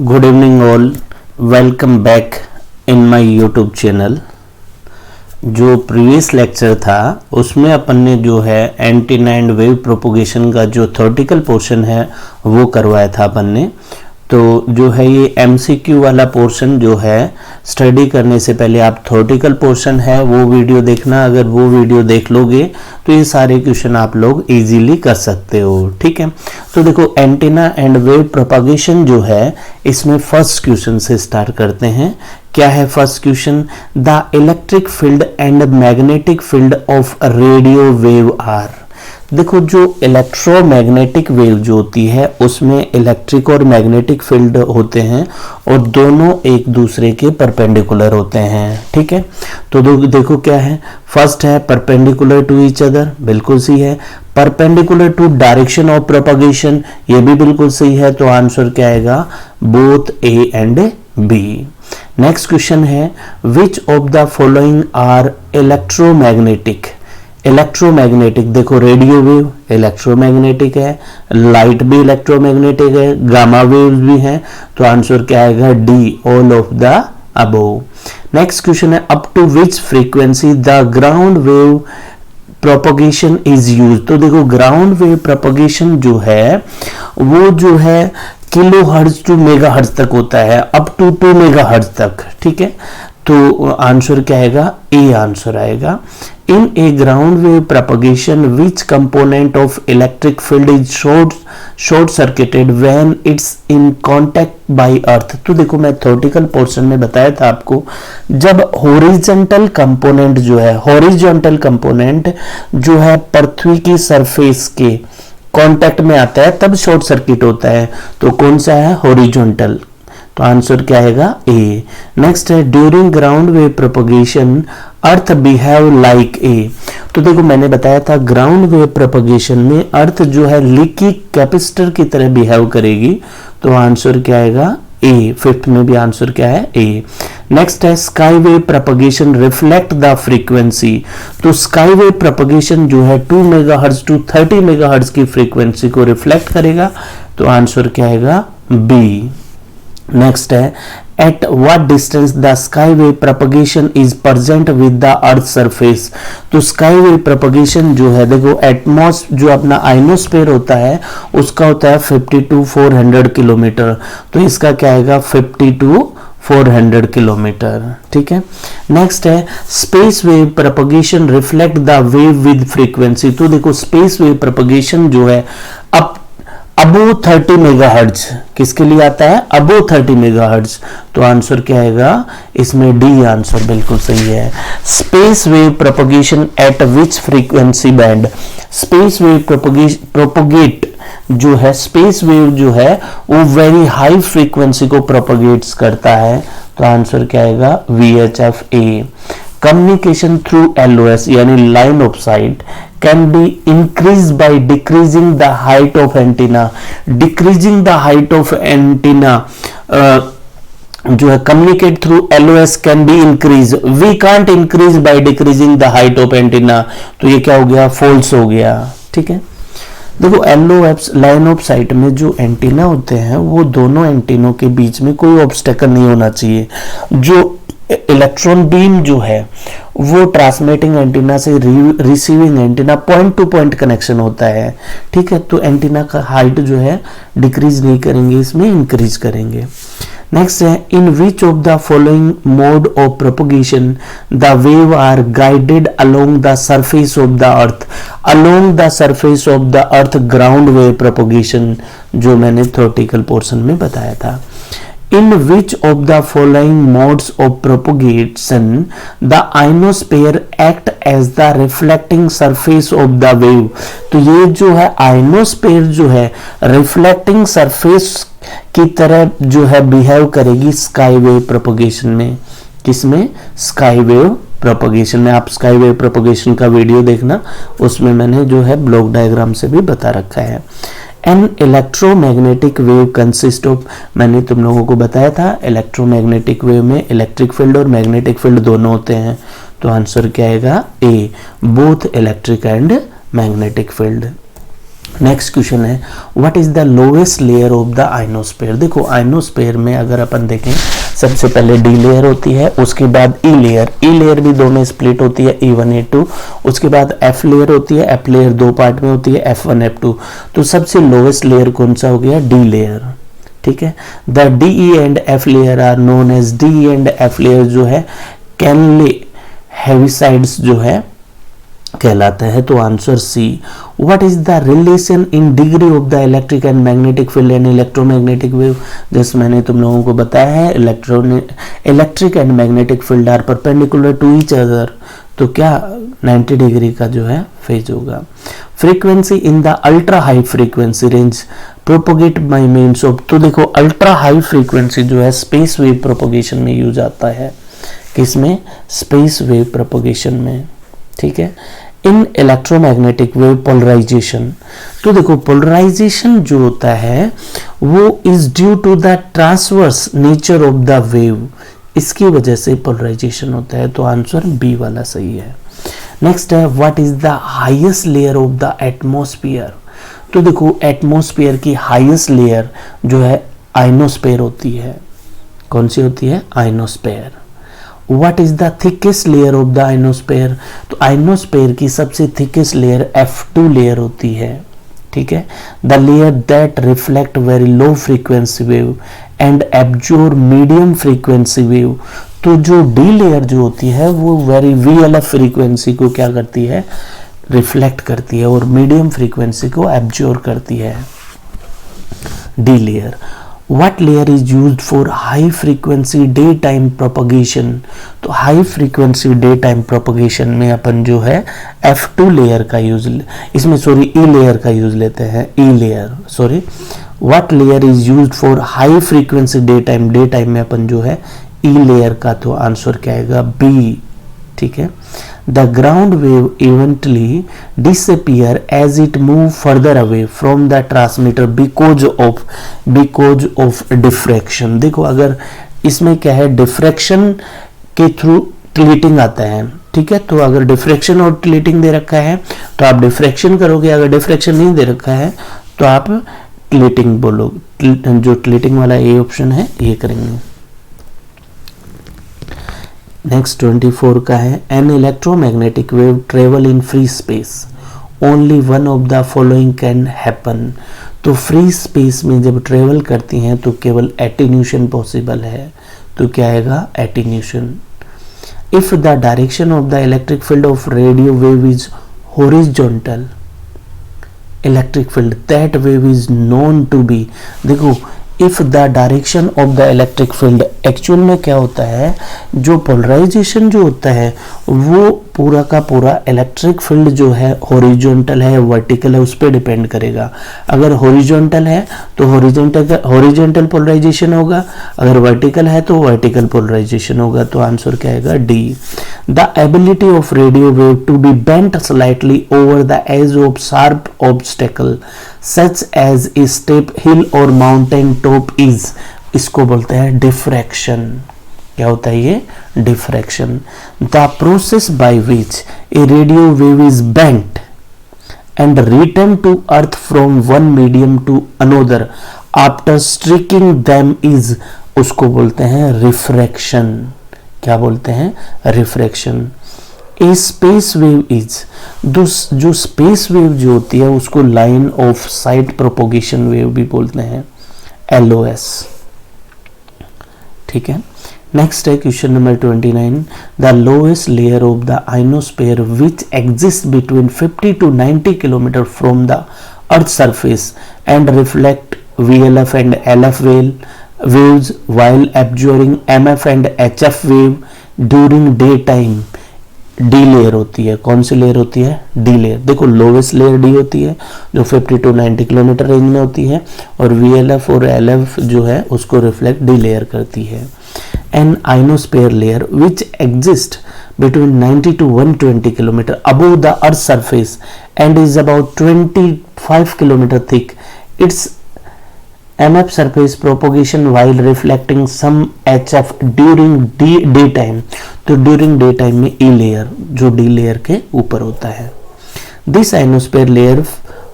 Good evening all, welcome back in my YouTube channel. जो previous lecture था उसमें अपन ने जो है एंटीना एंड वेव प्रोपोगेशन का जो थ्योरेटिकल पोर्शन है वो करवाया था अपन ने। तो जो है ये एमसीक्यू वाला पोर्शन जो है स्टडी करने से पहले आप थ्योरेटिकल पोर्शन है वो वीडियो देखना। अगर वो वीडियो देख लोगे तो ये सारे क्वेश्चन आप लोग इजीली कर सकते हो। ठीक है, तो देखो एंटीना एंड वेव प्रोपागेशन जो है इसमें फर्स्ट क्वेश्चन से स्टार्ट करते हैं। क्या है first question? The electric field and magnetic field of radio wave are. देखो जो इलेक्ट्रोमैग्नेटिक वेव जो होती है उसमें इलेक्ट्रिक और मैग्नेटिक फील्ड होते हैं और दोनों एक दूसरे के परपेंडिकुलर होते हैं। ठीक है, तो देखो क्या है, फर्स्ट है परपेंडिकुलर टू ईच अदर, बिल्कुल सही है। Perpendicular to direction of propagation, ये भी बिल्कुल सही है। तो आंसर क्या आएगा? Both A and B. Next question है which of the following are electromagnetic. Electromagnetic देखो रेडियो वेव इलेक्ट्रोमैग्नेटिक है, लाइट भी इलेक्ट्रोमैग्नेटिक है, गामा वेव्स भी हैं। तो आंसर क्या आएगा? D, all of the above. Next question है up to which frequency the ground wave propagation is use. तो देखो ग्राउंड वेव प्रोपगेशन जो है वो जो है kilo hertz to mega hertz तक होता है, अप टू 2 मेगा हर्ट्ज तक। ठीक है, तो आंसर क्या आएगा? ए आंसर आएगा। In a ground wave propagation which component of electric field is short circuited when it's in contact by earth. तो देखो मैं थ्योरेटिकल पोर्शन में बताया था आपको, जब हॉरिजॉन्टल कंपोनेंट जो है, हॉरिजॉन्टल कंपोनेंट जो है पृथ्वी की सरफेस के कांटेक्ट में आता है तब शॉर्ट सर्किट होता है। तो कौन सा है? हॉरिजॉन्टल। तो आंसर क्या आएगा? ए। नेक्स्ट है during ground wave propagation earth behave like a. तो देखो मैंने बताया था ग्राउंड वेव प्रोपगेशन में अर्थ जो है लीकी कैपेसिटर की तरह बिहेव करेगी। तो आंसर क्या आएगा? ए। फिफ्थ में भी आंसर क्या है? ए। नेक्स्ट है sky wave propagation reflect the frequency. तो स्काई वेव प्रोपगेशन जो है 2 मेगाहर्ट्ज टू 30 मेगाहर्ट्ज की फ्रीक्वेंसी को रिफ्लेक्ट करेगा। तो आंसर क्या आएगा? बी। नेक्स्ट है at what distance the sky wave propagation is present with the earth surface. तो स्काई वेव प्रोपगेशन जो है देखो एटमॉस जो अपना आइनोस्फीयर होता है उसका होता है 50 to 400 किलोमीटर। तो इसका क्या आएगा? 50 to 400 किलोमीटर। ठीक है, नेक्स्ट है space wave propagation reflect the wave with frequency. तो देखो स्पेस वेव प्रोपगेशन जो है अबो 30 मेगाहर्ट्ज किसके लिए आता है? अबो 30 मेगाहर्ट्ज। तो आंसर क्या आएगा? इसमें डी आंसर बिल्कुल सही है। स्पेस वेव प्रोपगेशन एट विच frequency band. Space wave propagate जो है, स्पेस वेव जो है वो वेरी हाई फ्रीक्वेंसी को प्रोपोगेट्स करता है। तो आंसर क्या आएगा? VHF ए। कम्युनिकेशन थ्रू LOS यानी line of site can be increased by decreasing the height of antenna. Decreasing the height of antenna जो है communicate through LOS can be increased. We can't increase by decreasing the height of antenna. तो ये क्या हो गया? false हो गया। ठीक है, देखो LOS लाइन ऑफ साइट में जो एंटीना होते हैं वो दोनों एंटीनों के बीच में कोई ऑब्स्टेकल नहीं होना चाहिए। जो इलेक्ट्रॉन बीम जो है वो ट्रांसमिटिंग एंटीना से receiving antenna point two point connection होता है। ठीक है, तो एंटीना का हाइट जो है डिक्रीज नहीं करेंगे, इसमें इंक्रीज करेंगे। नेक्स्ट है in which of the following mode of propagation the wave are guided along the surface of the earth. Along the surface of the earth ground wave propagation जो मैंने theoretical portion में बताया था। In which of the following modes of propagation the ionosphere act as the reflecting surface of the wave। तो ये जो है ionosphere जो है रिफ्लेक्टिंग सरफेस की तरह जो है बिहेव करेगी स्काई वेव प्रोपगेशन में। किसमें? स्काई वेव प्रोपगेशन में। आप स्काई वेव प्रोपगेशन का वीडियो देखना, उसमें मैंने जो है ब्लॉक डायग्राम से भी बता रखा है। An electromagnetic wave consist of, मैंने तुम लोगों को बताया था इलेक्ट्रोमैग्नेटिक वेव में इलेक्ट्रिक फील्ड और मैग्नेटिक फील्ड दोनों होते हैं। तो आंसर क्या आएगा? A, both electric and magnetic field. Next question है what is the lowest layer of the ionosphere. देखो आइनोस्फेयर में अगर अपन देखें सबसे पहले डी लेयर होती है, उसके बाद ई लेयर भी दो में स्प्लिट होती है E1 E2, उसके बाद एफ लेयर होती है, एफ लेयर दो पार्ट में होती है F1 F2। तो सबसे लोएस्ट लेयर कौन सा हो गया, डी लेयर। ठीक है, the DE and F layer are known as DE and F layer जो है कैनले हेविसाइड्स जो है कहलाता है। तो answer C. What is the relation in degree of the electric and magnetic field and electromagnetic wave. जैसे मैंने तुम लोगों को बताया है electric and magnetic field are perpendicular to each other, तो क्या 90 डिग्री का जो है फेज होगा। Frequency in the ultra high frequency range propagate by means of. तो देखो अल्ट्रा हाई फ्रीक्वेंसी जो है स्पेस वेव प्रोपोगेशन में यूज आता है, किसमें, स्पेस वेव प्रोपोगेशन में। ठीक है, इन इलेक्ट्रोमैग्नेटिक वेव पोलराइजेशन। तो देखो पोलराइजेशन जो होता है वो is due to the transverse nature of the wave, इसकी वजह से पोलराइजेशन होता है। तो आंसर बी वाला सही है। नेक्स्ट है what is the highest layer of the atmosphere. तो देखो एटमॉस्फेयर की हाईएस्ट लेयर जो है आइनोस्फेयर होती है। कौन सी होती है, ionosphere. What is the thickest layer of the ionosphere? तो आइनोस्फेयर की सबसे थिकेस्ट लेयर F2 लेयर होती है। ठीक है, the layer that reflect very low frequency wave and absorb medium frequency wave. तो जो डी लेयर जो होती है वो वेरी VLF फ्रीक्वेंसी को क्या करती है, रिफ्लेक्ट करती है, और मीडियम फ्रीक्वेंसी को एब्जॉर्ब करती है, D layer. What layer is used for high frequency daytime propagation? तो high frequency daytime propagation में अपन जो है F2 लेयर का यूज, इसमें सॉरी E लेयर का यूज लेते हैं, E layer sorry. What layer is used for high frequency daytime में अपन जो है E लेयर का, तो आंसर क्या आएगा, B। ठीक है, the ground wave eventually disappear as it move further away from the transmitter because of diffraction। देखो अगर इसमें क्या है, डिफ्रैक्शन के थ्रू टिल्टिंग आता है। ठीक है, तो अगर डिफ्रैक्शन और टिल्टिंग दे रखा है तो आप डिफ्रैक्शन करोगे, अगर डिफ्रैक्शन नहीं दे रखा है तो आप टिल्टिंग बोलोगे। जो टिल्टिंग वाला ए ऑप्शन है ये करेंगे। नेक्स्ट 24 का है an electromagnetic wave travel in free space, only one of the following can happen. तो फ्री स्पेस में जब ट्रेवल करती हैं तो केवल एटीन्यूशन पॉसिबल है, तो क्या आएगा, attenuation. If the direction of the electric field of radio wave is horizontal electric field that wave is known to be. देखो if the direction of the electric field, actual में क्या होता है, जो पोलराइजेशन जो होता है वो पूरा का पूरा इलेक्ट्रिक फील्ड जो है हॉरिजॉन्टल है वर्टिकल है उस पर डिपेंड करेगा। अगर हॉरिजॉन्टल है तो हॉरिजॉन्टल पोलराइजेशन होगा, अगर वर्टिकल है तो वर्टिकल पोलराइजेशन होगा। तो आंसर क्या आएगा, D. The ability of radio wave to be bent slightly over the edge of sharp obstacle such as a step hill और माउंटेन टॉप इज, इसको बोलते हैं डिफ्रैक्शन। क्या होता है ये, diffraction. The process by which a radio wave is bent and return to earth from one medium to another after striking them is, उसको बोलते हैं रिफ्रैक्शन। क्या बोलते हैं, refraction. A space wave is, जो स्पेस वेव जो होती है उसको line of sight propagation wave भी बोलते हैं, LOS। ठीक है, नेक्स्ट है question number 29। The lowest layer of the ionosphere which exist between 50 to 90 kilometre from the earth surface and reflect VLF and LF waves while absorbing MF and HF wave during day time, D layer होती है। कौन सी layer होती है, D layer. देखो lowest layer D होती है जो 50 to 90 किलोमीटर रेंज में होती है, और VLF और LF जो है उसको रिफ्लेक्ट डी लेयर करती है। An ionosphere layer which exist between 90 to 120 kilometre above the earth surface and is about 25 kilometre thick. It's MF surface propagation while reflecting some HF during daytime। तो during daytime में E layer जो D layer के ऊपर होता है। This ionosphere layer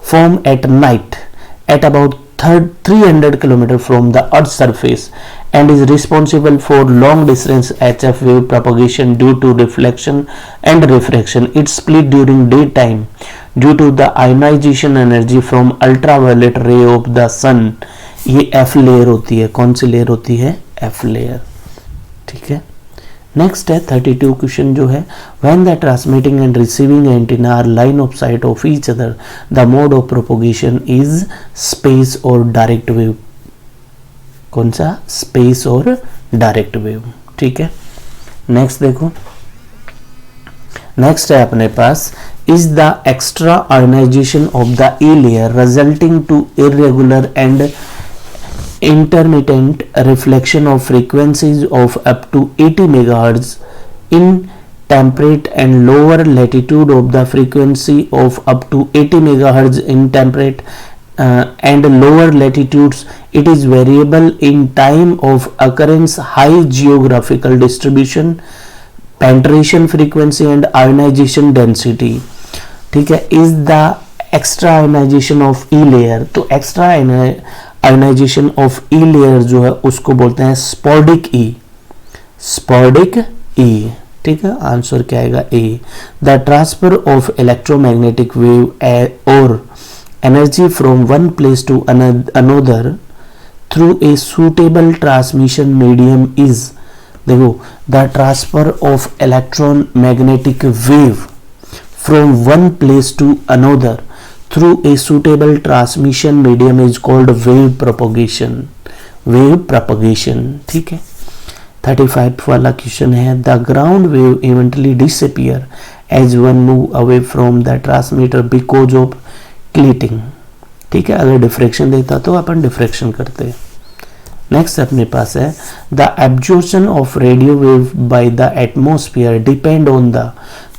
form at night at about 300 km from the Earth's surface and is responsible for long distance HF wave propagation due to reflection and refraction. It's split during daytime due to the ionization energy from ultraviolet ray of the sun. ये F layer होती है. कौन सी layer होती है? F layer. ठीक है. Next है 32 क्वेश्चन जो है, when the transmitting and receiving antenna are line of sight of each other the mode of propagation is space और डायरेक्ट वेव. कौन सा? स्पेस और डायरेक्ट वेव. ठीक है. नेक्स्ट देखो, नेक्स्ट है अपने पास, is the extra ionization of the A layer resulting to irregular and intermittent reflection of frequencies of up to 80 megahertz in temperate and lower latitude of the frequency of up to 80 megahertz in temperate and lower latitudes. It is variable in time of occurrence, high geographical distribution, penetration frequency and ionization density. ठीक है. is the extra ionization of E layer. तो extra ionization of E layer जो है उसको बोलते हैं स्पोडिक ई. स्पोडिक ई. ठीक है. आंसर क्या आएगा? A. The transfer of electromagnetic wave और energy from one place to another through a suitable transmission medium is. देखो, the transfer of electron magnetic wave from one place to another through a suitable transmission medium is called wave propagation. wave propagation. ठीक है. 35 वाला question है, the ground wave eventually disappear as one move away from the transmitter because of cleating. ठीक है. अगर diffraction देता तो अपन diffraction करते. नेक्स्ट अपने पास है, the absorption of radio wave by the atmosphere depend on the.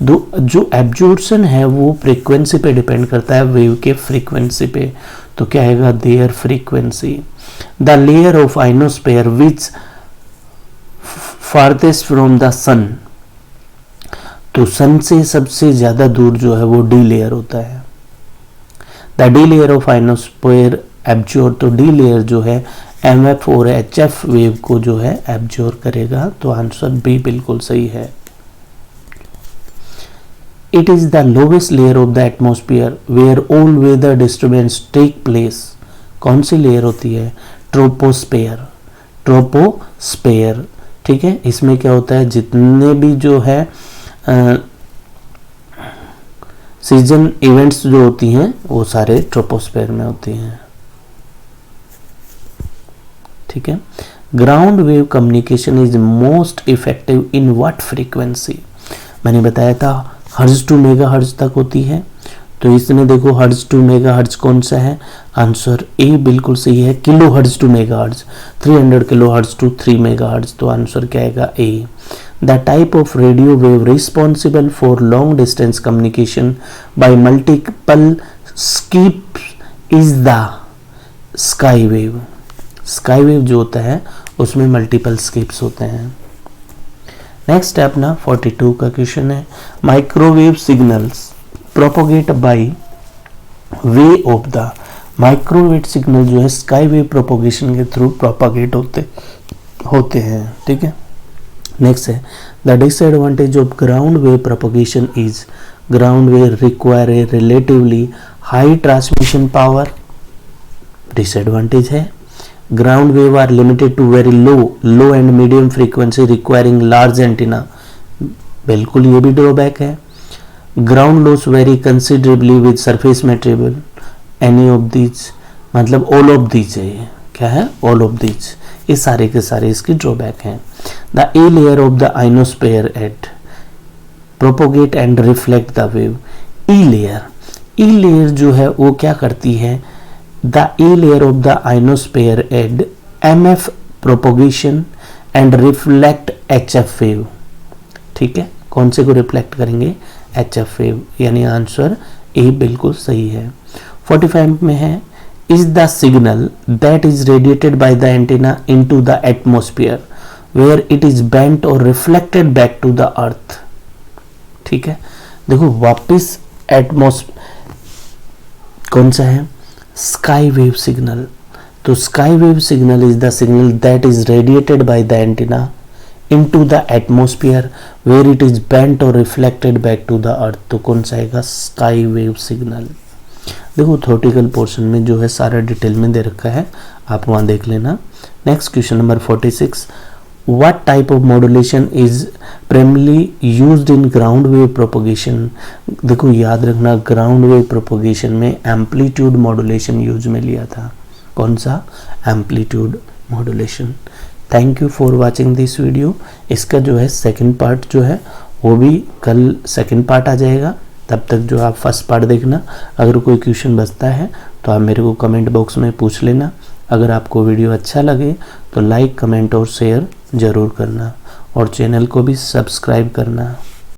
जो एब्जॉर्प्शन है वो फ्रीक्वेंसी पे डिपेंड करता है, वेव के फ्रीक्वेंसी पे. तो क्या आएगा? Their frequency. The layer of ionosphere which farthest from the sun. तो सन से सबसे ज्यादा दूर जो है वो डी लेयर होता है. The D layer of ionosphere absorb. तो डी लेयर जो है MF और HF वेव को जो है एब्जॉर्ब करेगा. तो आंसर बी बिल्कुल सही है. It is the lowest layer of the atmosphere where all weather disturbance take place. कौन सी लेयर होती है? ट्रोपोस्फेयर. ट्रोपोस्फेयर. ठीक है. इसमें क्या होता है, जितने भी जो है सीजन इवेंट्स जो होती हैं वो सारे ट्रोपोस्फेयर में होती हैं. ठीक है. Ground wave communication is most effective in what frequency. मैंने बताया था हर्ट्ज टू मेगा हर्ट्ज तक होती है. तो इसमें देखो हर्ट्ज टू मेगा हर्ट्ज कौन सा है? आंसर ए बिल्कुल सही है. Kilo hertz to mega hertz 300 kilo hertz to 3 mega hertz. तो आंसर क्या आएगा? A. The type of radio wave responsible for long distance communication by multiple skip is the sky wave. Sky wave जो होता है उसमें multiple scapes होते हैं. Next है अपना 42 का क्वेश्चन है, microwave signals propagate by way of the. Microwave signal जो है स्काई वेव प्रोपोगेशन के थ्रू प्रोपोगेट होते हैं. ठीक है. नेक्स्ट है, the disadvantage of ground wave propagation is. Ground wave require a relatively high transmission power. Disadvantage है, ground wave are limited to very low and medium frequency requiring large antenna. बिल्कुल ये भी drawback है. ground loss vary considerably with surface material. any of these मतलब all of these है. क्या है? all of these. ये सारे के सारे इसकी ड्रॉबैक हैं. the A layer of the ionosphere at propagate and reflect the wave. E layer जो है वो क्या करती है? The A layer of the ionosphere add MF propagation and reflect HF wave. ठीक है. कौन से को रिफ्लेक्ट करेंगे? HF wave. यानी आंसर ए बिल्कुल सही है. 45 में है, is the signal that is radiated by the antenna into the atmosphere where it is bent or reflected back to the earth. ठीक है. देखो वापस कौन सा है? Sky wave signal. तो sky wave signal is the signal that is radiated by the antenna into the atmosphere where it is bent or reflected back to the earth। तो कौन सा आएगा? Sky wave signal. देखो theoretical portion में जो है सारा डिटेल में दे रखा है, आप वहाँ देख लेना। Next question number 46, what type of modulation is primarily used in ground wave propagation. देखो याद रखना, ग्राउंड वेव प्रोपोगेशन में एम्पलीट्यूड मॉड्यूलेशन यूज में लिया था। कौन सा? Amplitude modulation. Thank you for watching this video. इसका जो है सेकंड पार्ट जो है वो भी कल सेकंड पार्ट आ जाएगा, तब तक जो आप फर्स्ट पार्ट देखना। अगर कोई क्वेश्चन बचता है तो आप मेरे को कमेंट बॉक्स में पूछ लेना। अगर आपको वीडियो अच्छा लगे तो लाइक, कमेंट और शेयर ज़रूर करना और चैनल को भी सब्सक्राइब करना।